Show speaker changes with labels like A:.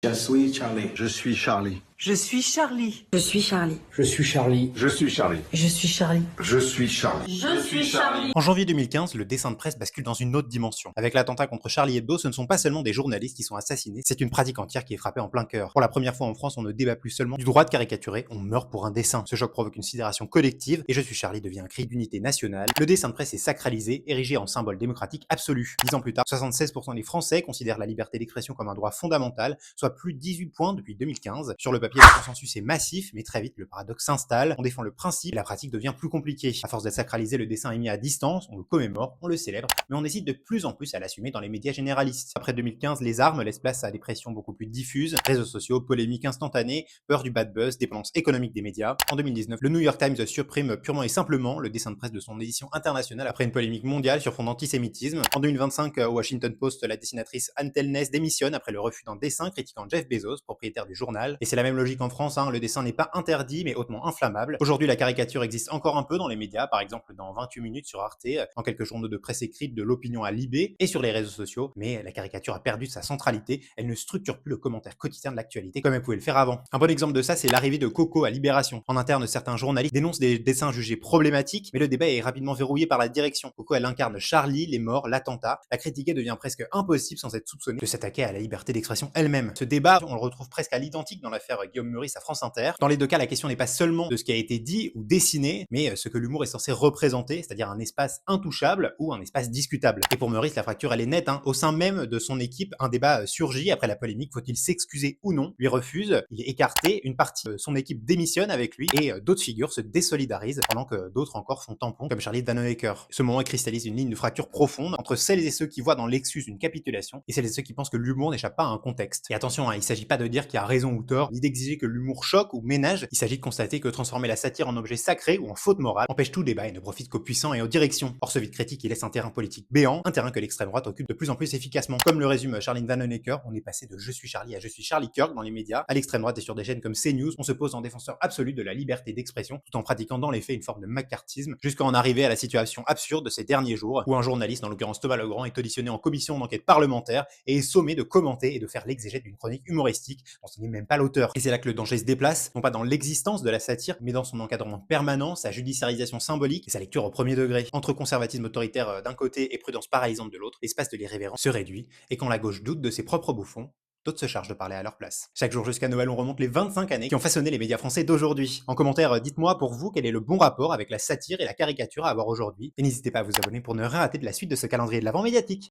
A: Je suis Charlie.
B: Je suis Charlie.
C: Je suis Charlie.
D: Je suis Charlie.
E: Je suis Charlie.
A: Je suis Charlie.
D: Je suis Charlie.
A: Je suis Charlie.
F: Je suis Charlie.
G: En janvier 2015, le dessin de presse bascule dans une autre dimension. Avec l'attentat contre Charlie Hebdo, ce ne sont pas seulement des journalistes qui sont assassinés, c'est une pratique entière qui est frappée en plein cœur. Pour la première fois en France, on ne débat plus seulement du droit de caricaturer, on meurt pour un dessin. Ce choc provoque une sidération collective et Je suis Charlie devient un cri d'unité nationale. Le dessin de presse est sacralisé, érigé en symbole démocratique absolu. 10 ans plus tard, 76% des Français considèrent la liberté d'expression comme un droit fondamental, soit plus de 18 points depuis 2015. Sur le papier, le consensus est massif, mais très vite, le paradoxe s'installe. On défend le principe et la pratique devient plus compliquée. À force d'être sacralisé, le dessin est mis à distance, on le commémore, on le célèbre, mais on hésite de plus en plus à l'assumer dans les médias généralistes. Après 2015, les armes laissent place à des pressions beaucoup plus diffuses, réseaux sociaux, polémiques instantanées, peur du bad buzz, dépendance économique des médias. En 2019, le New York Times supprime purement et simplement le dessin de presse de son édition internationale après une polémique mondiale sur fond d'antisémitisme. En 2025, au Washington Post, la dessinatrice Anne Telness démissionne après le refus d'un dessin critiquant Jeff Bezos, propriétaire du journal. Et c'est la même logique en France, le dessin n'est pas interdit mais hautement inflammable. Aujourd'hui, la caricature existe encore un peu dans les médias, par exemple dans 28 minutes sur Arte, dans quelques journaux de presse écrite, de l'opinion à Libé et sur les réseaux sociaux, mais la caricature a perdu de sa centralité, elle ne structure plus le commentaire quotidien de l'actualité comme elle pouvait le faire avant. Un bon exemple de ça, c'est l'arrivée de Coco à Libération. En interne, certains journalistes dénoncent des dessins jugés problématiques, mais le débat est rapidement verrouillé par la direction. Coco, elle incarne Charlie, les morts, l'attentat. La critiquer devient presque impossible sans être soupçonné de s'attaquer à la liberté d'expression elle-même. Ce débat, on le retrouve presque à l'identique dans l'affaire Guillaume Meurice à France Inter. Dans les deux cas, la question n'est pas seulement de ce qui a été dit ou dessiné, mais ce que l'humour est censé représenter, c'est-à-dire un espace intouchable ou un espace discutable. Et pour Meurice, la fracture elle est nette. Au sein même de son équipe, un débat surgit après la polémique. Faut-il s'excuser ou non? Lui refuse, il est écarté, une partie de son équipe démissionne avec lui et d'autres figures se désolidarisent pendant que d'autres encore font tampon, comme Charlie Vanhoenacker. Ce moment cristallise une ligne de fracture profonde entre celles et ceux qui voient dans l'excuse une capitulation et celles et ceux qui pensent que l'humour n'échappe pas à un contexte. Et attention, il s'agit pas de dire qui a raison ou tort, ni d'exiger que l'humour choque ou ménage, il s'agit de constater que transformer la satire en objet sacré ou en faute morale empêche tout débat et ne profite qu'aux puissants et aux directions. Or ce vide critique il laisse un terrain politique béant, un terrain que l'extrême droite occupe de plus en plus efficacement. Comme le résume Charline Vanhoenacker, on est passé de Je suis Charlie à Je suis Charlie Kirk dans les médias, à l'extrême droite et sur des chaînes comme CNews, on se pose en défenseur absolu de la liberté d'expression tout en pratiquant dans les faits une forme de macartisme, jusqu'à en arriver à la situation absurde de ces derniers jours où un journaliste, en l'occurrence Thomas Legrand, est auditionné en commission d'enquête parlementaire et est sommé de commenter et de faire l'exégète d'une chronique humoristique dont il n'est même pas l'auteur. Et c'est là que le danger se déplace, non pas dans l'existence de la satire, mais dans son encadrement permanent, sa judiciarisation symbolique et sa lecture au premier degré. Entre conservatisme autoritaire d'un côté et prudence paralysante de l'autre, l'espace de l'irrévérence se réduit, et quand la gauche doute de ses propres bouffons, d'autres se chargent de parler à leur place. Chaque jour jusqu'à Noël, on remonte les 25 années qui ont façonné les médias français d'aujourd'hui. En commentaire, dites-moi pour vous quel est le bon rapport avec la satire et la caricature à avoir aujourd'hui, et n'hésitez pas à vous abonner pour ne rien rater de la suite de ce calendrier de l'Avent médiatique.